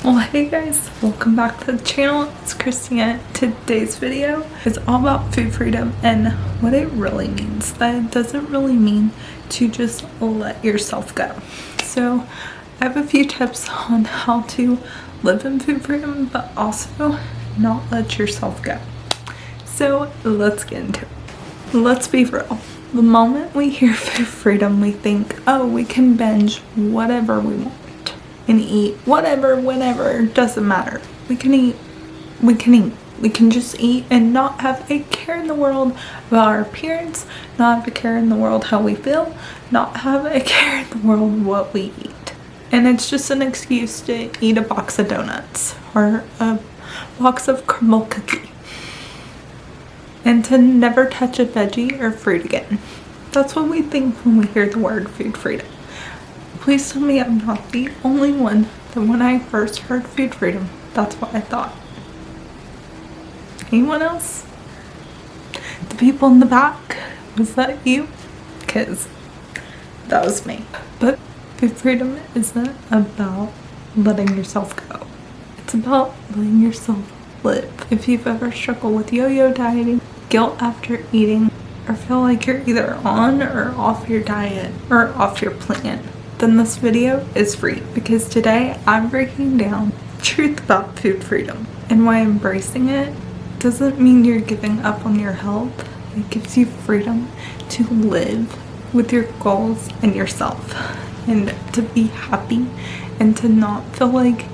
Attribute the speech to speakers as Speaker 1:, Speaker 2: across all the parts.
Speaker 1: Well, hey guys, welcome back to the channel. It's Christina. Today's video is all about food freedom and what it really means. That it doesn't really mean to just let yourself go. So I have a few tips on how to live in food freedom, but also not let yourself go. So let's get into it. Let's be real. The moment we hear food freedom, we think, oh, we can binge whatever we want and eat whatever, whenever, doesn't matter. We can just eat and not have a care in the world about our appearance, not have a care in the world how we feel, not have a care in the world what we eat. And it's just an excuse to eat a box of donuts or a box of crumble cookie and to never touch a veggie or fruit again. That's what we think when we hear the word food freedom. Please tell me I'm not the only one that when I first heard food freedom, that's what I thought. Anyone else? The people in the back? Was that you? Because that was me. But food freedom isn't about letting yourself go. It's about letting yourself live. If you've ever struggled with yo-yo dieting, guilt after eating, or feel like you're either on or off your diet or off your plan, then this video is for you, because today I'm breaking down the truth about food freedom and why embracing it doesn't mean you're giving up on your health. It gives you freedom to live with your goals and yourself and to be happy and to not feel like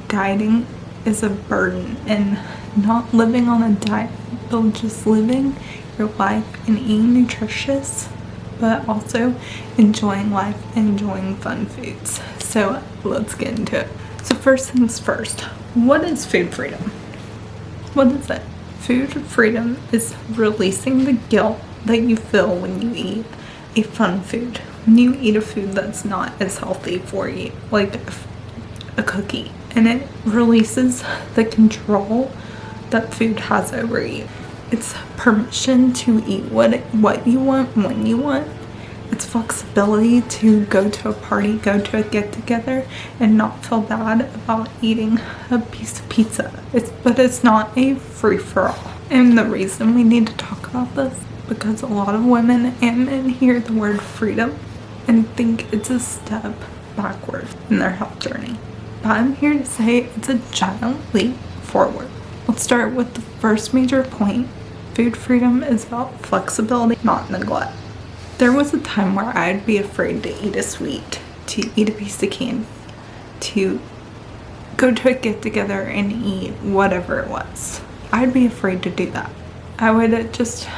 Speaker 1: dieting is a burden and not living on a diet, but just living your life and eating nutritious, but also enjoying life and enjoying fun foods. So let's get into it. So first things first, what is food freedom? What is it? Food freedom is releasing the guilt that you feel when you eat a fun food. When you eat a food that's not as healthy for you, like a cookie. And it releases the control that food has over you. It's permission to eat what you want, when you want. It's flexibility to go to a party, go to a get-together, and not feel bad about eating a piece of pizza. But it's not a free-for-all. And the reason we need to talk about this, because a lot of women and men hear the word freedom and think it's a step backward in their health journey. But I'm here to say it's a giant leap forward. Let's start with the first major point. Food freedom is about flexibility, not neglect. There was a time where I'd be afraid to eat a sweet, to eat a piece of candy, to go to a get-together and eat whatever it was. I'd be afraid to do that. I would just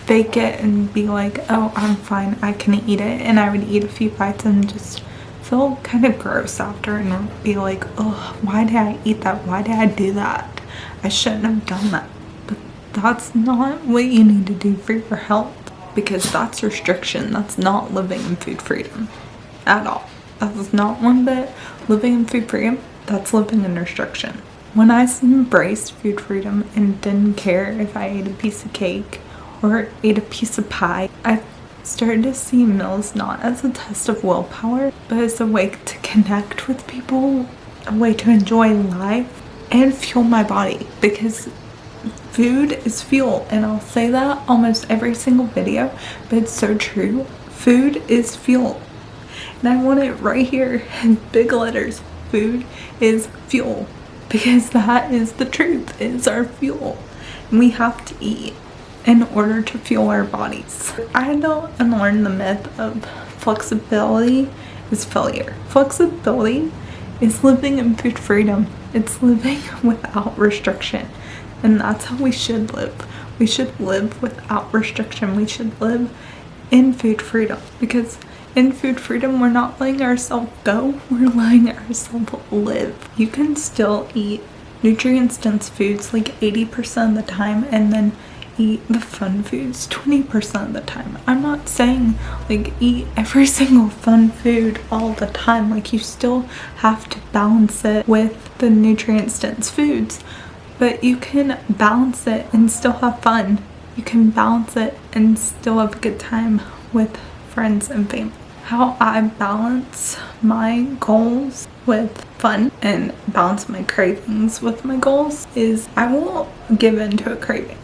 Speaker 1: fake it and be like, oh, I'm fine, I can eat it. And I would eat a few bites and just feel kind of gross after and be like, oh, why did I eat that? Why did I do that? I shouldn't have done that. But that's not what you need to do for your health, because that's restriction. That's not living in food freedom at all. That's not one bit living in food freedom. That's living in restriction. When I embraced food freedom and didn't care if I ate a piece of cake or ate a piece of pie, I started to see meals not as a test of willpower, but as a way to connect with people, a way to enjoy life and fuel my body, because food is fuel. And I'll say that almost every single video, but it's so true. Food is fuel. And I want it right here in big letters. Food is fuel, because that is the truth. It is our fuel. And we have to eat in order to fuel our bodies. I had to unlearn the myth of flexibility is failure. Flexibility is living in food freedom. It's living without restriction. And that's how we should live. We should live without restriction. We should live in food freedom. Because in food freedom, we're not letting ourselves go. We're letting ourselves live. You can still eat nutrient-dense foods like 80% of the time and then eat the fun foods 20% of the time. I'm not saying like eat every single fun food all the time. Like, you still have to balance it with the nutrient-dense foods. But you can balance it and still have fun. You can balance it and still have a good time with friends and family. How I balance my goals with fun and balance my cravings with my goals is I will give in to a craving.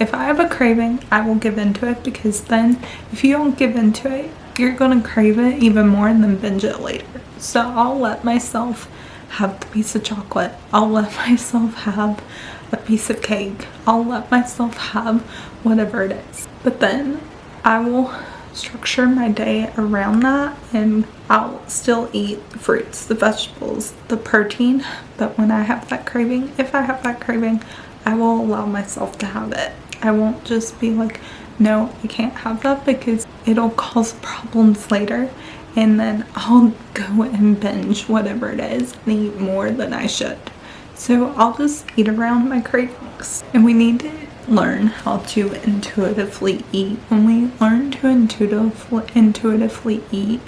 Speaker 1: If I have a craving, I will give into it, because then if you don't give into it, you're gonna crave it even more and then binge it later. So I'll let myself have the piece of chocolate. I'll let myself have a piece of cake. I'll let myself have whatever it is. But then I will structure my day around that, and I'll still eat the fruits, the vegetables, the protein. But when I have that craving, if I have that craving, I will allow myself to have it. I won't just be like, no, I can't have that, because it'll cause problems later, and then I'll go and binge whatever it is and eat more than I should. So I'll just eat around my cravings. And we need to learn how to intuitively eat. When we learn to intuitively eat,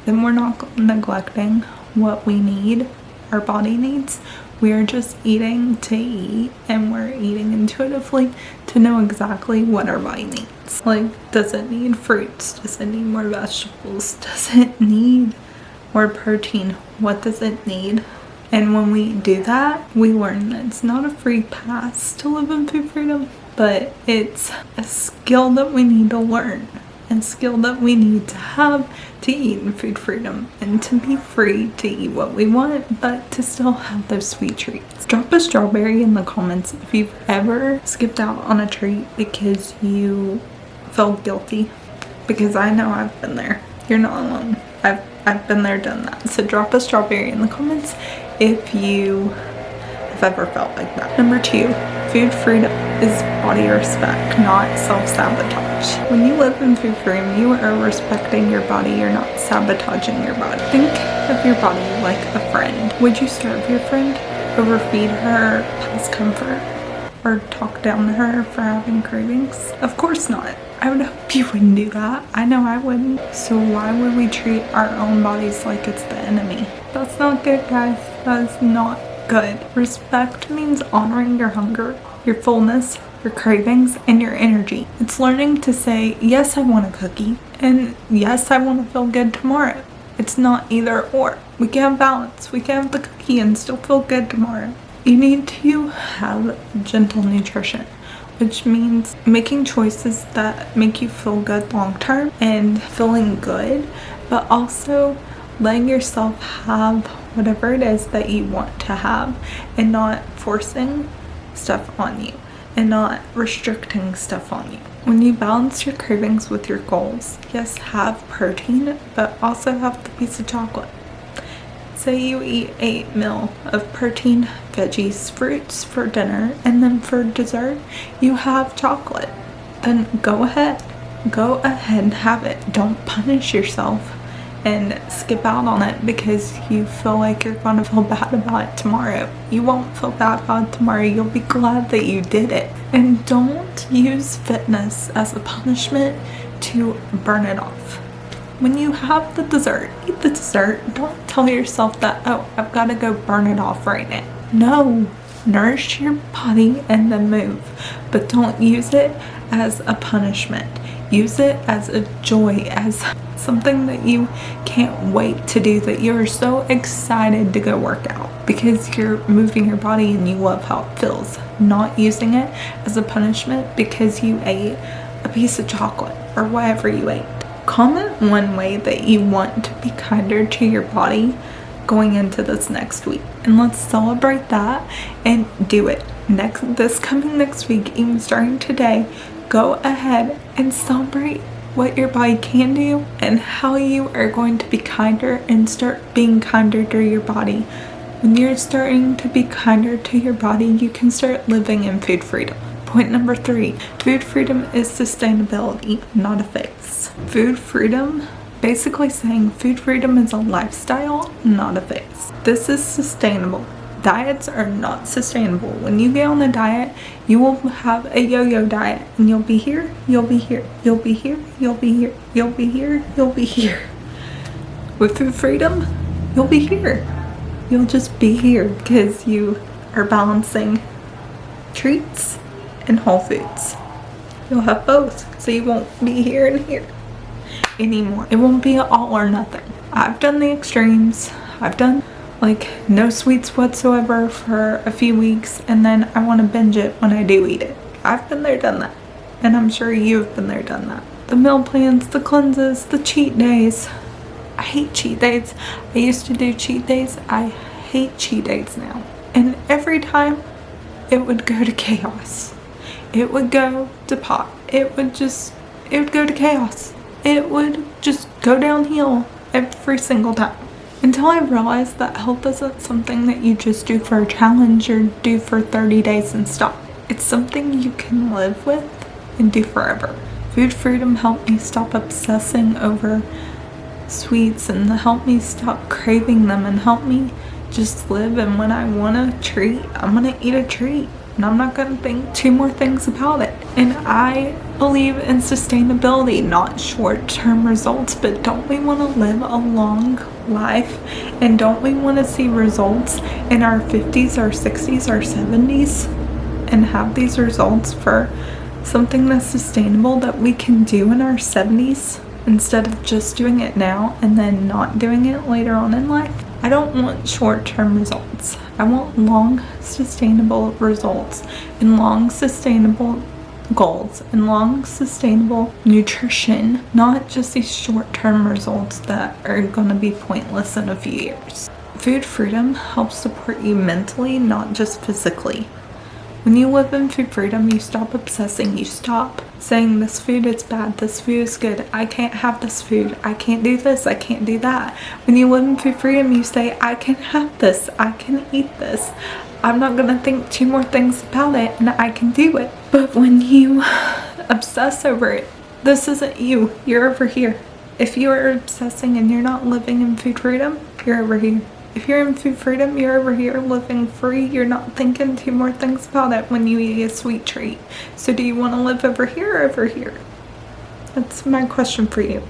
Speaker 1: then we're not neglecting what we need, our body needs. We are just eating to eat, and we're eating intuitively to know exactly what our body needs. Like, does it need fruits? Does it need more vegetables? Does it need more protein? What does it need? And when we do that, we learn that it's not a free pass to live in food freedom, but it's a skill that we need to learn, and skill that we need to have to eat in food freedom, and to be free to eat what we want, but to still have those sweet treats. Drop a strawberry in the comments if you've ever skipped out on a treat because you felt guilty, because I know I've been there. You're not alone. I've been there, done that. So drop a strawberry in the comments if you have ever felt like that. Number 2, food freedom is body respect, not self-sabotage. When you live in food freedom, you are respecting your body. You're not sabotaging your body. Think of your body like a friend. Would you serve your friend, overfeed her past comfort, or talk down to her for having cravings? Of course not. I would hope you wouldn't do that. I know I wouldn't. So why would we treat our own bodies like it's the enemy? That's not good, guys. That is not good. Respect means honoring your hunger, your fullness, your cravings, and your energy. It's learning to say, yes, I want a cookie, and yes, I want to feel good tomorrow. It's not either or. We can have balance. We can have the cookie and still feel good tomorrow. You need to have gentle nutrition, which means making choices that make you feel good long term and feeling good, but also letting yourself have whatever it is that you want to have, and not forcing stuff on you and not restricting stuff on you. When you balance your cravings with your goals, yes, have protein, but also have the piece of chocolate. Say you eat a meal of protein, veggies, fruits for dinner, and then for dessert you have chocolate. Then go ahead and have it. Don't punish yourself and skip out on it because you feel like you're gonna feel bad about it tomorrow. You won't feel bad about it tomorrow. You'll be glad that you did it. And don't use fitness as a punishment to burn it off. When you have the dessert, eat the dessert. Don't tell yourself that, oh, I've got to go burn it off right now. No, nourish your body and then move. But don't use it as a punishment. Use it as a joy, as something that you can't wait to do, that you're so excited to go work out because you're moving your body and you love how it feels. Not using it as a punishment because you ate a piece of chocolate or whatever you ate. Comment one way that you want to be kinder to your body going into this next week, and let's celebrate that and do it. This coming next week, even starting today, go ahead and celebrate what your body can do and how you are going to be kinder, and start being kinder to your body. When you're starting to be kinder to your body, you can start living in food freedom. Point number 3, food freedom is sustainability, not a phase. Food freedom, basically saying food freedom is a lifestyle, not a phase. This is sustainable. Diets are not sustainable. When you get on a diet, you will have a yo-yo diet, and you'll be here, you'll be here, you'll be here, you'll be here, you'll be here, you'll be here. With food freedom, you'll be here. You'll just be here because you are balancing treats and whole foods. You'll have both, so you won't be here and here anymore. It won't be all or nothing. I've done the extremes. I've done like no sweets whatsoever for a few weeks, and then I want to binge it when I do eat it. I've been there, done that, and I'm sure you've been there, done that. The meal plans, the cleanses, the cheat days. I hate cheat days. I used to do cheat days. I hate cheat days now. And every time it would go to chaos. It would go to pot. It would go to chaos. It would just go downhill every single time. Until I realized that health isn't something that you just do for a challenge or do for 30 days and stop. It's something you can live with and do forever. Food freedom helped me stop obsessing over sweets and helped me stop craving them and helped me just live. And when I want a treat, I'm gonna eat a treat. And I'm not gonna think two more things about it. And I believe in sustainability, not short-term results, but don't we want to live a long life? And don't we want to see results in our 50s, our 60s, our 70s? And have these results for something that's sustainable that we can do in our 70s instead of just doing it now and then not doing it later on in life? I don't want short-term results. I want long, sustainable results and long, sustainable goals and long, sustainable nutrition, not just these short-term results that are going to be pointless in a few years. Food freedom helps support you mentally, not just physically. When you live in food freedom, you stop obsessing. You stop saying this food is bad, this food is good, I can't have this food, I can't do this, I can't do that. When you live in food freedom, you say, I can have this, I can eat this. I'm not gonna think two more things about it and I can do it. But when you obsess over it, this isn't you, you're over here. If you are obsessing and you're not living in food freedom, you're over here. If you're in food freedom, you're over here living free. You're not thinking two more things about it when you eat a sweet treat. So do you want to live over here or over here? That's my question for you.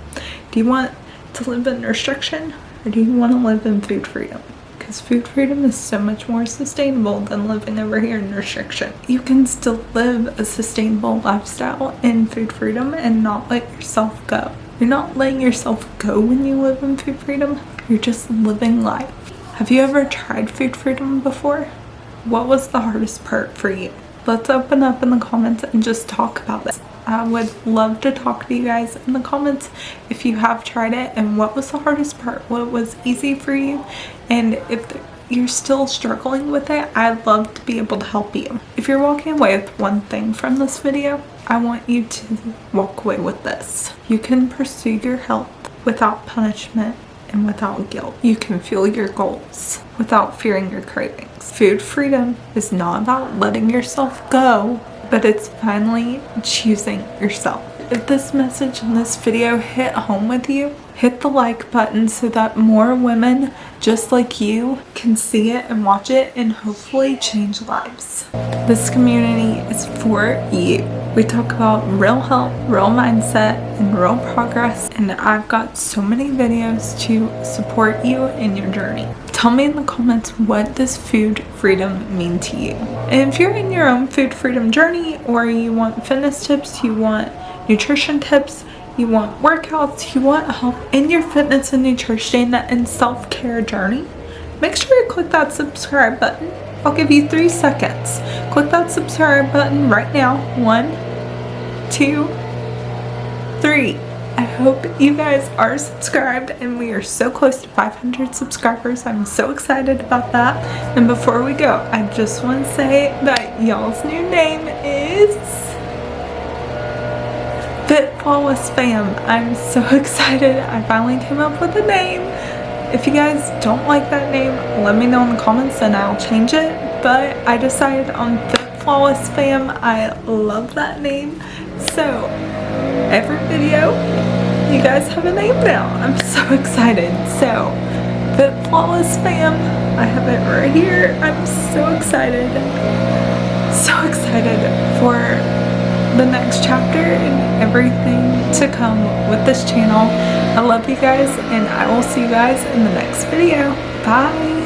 Speaker 1: Do you want to live in restriction or do you want to live in food freedom? Because food freedom is so much more sustainable than living over here in restriction. You can still live a sustainable lifestyle in food freedom and not let yourself go. You're not letting yourself go when you live in food freedom. You're just living life. Have you ever tried food freedom before? What was the hardest part for you? Let's open up in the comments and just talk about it. I would love to talk to you guys in the comments if you have tried it and what was the hardest part, what was easy for you, and if you're still struggling with it, I'd love to be able to help you. If you're walking away with one thing from this video, I want you to walk away with this. You can pursue your health without punishment and without guilt. You can fuel your goals without fearing your cravings. Food freedom is not about letting yourself go, but it's finally choosing yourself. If this message in this video hit home with you, hit the like button so that more women just like you can see it and watch it and hopefully change lives. This community is for you. We talk about real health, real mindset, and real progress, and I've got so many videos to support you in your journey. Tell me in the comments, what does food freedom mean to you? And if you're in your own food freedom journey, or you want fitness tips, you want nutrition tips, you want workouts, you want help in your fitness and nutrition and self-care journey, make sure you click that subscribe button. I'll give you 3 seconds. Click that subscribe button right now. 1, 2, 3. I hope you guys are subscribed and we are so close to 500 subscribers. I'm so excited about that. And before we go, I just want to say that y'all's new name is Fit Flawless Fam. I'm so excited. I finally came up with a name. If you guys don't like that name, let me know in the comments and I'll change it. But I decided on Fit Flawless Fam. I love that name. So every video, you guys have a name now. I'm so excited. So Fit Flawless Fam, I have it right here. I'm so excited. So excited for the next chapter and everything to come with this channel. I love you guys and I will see you guys in the next video. Bye.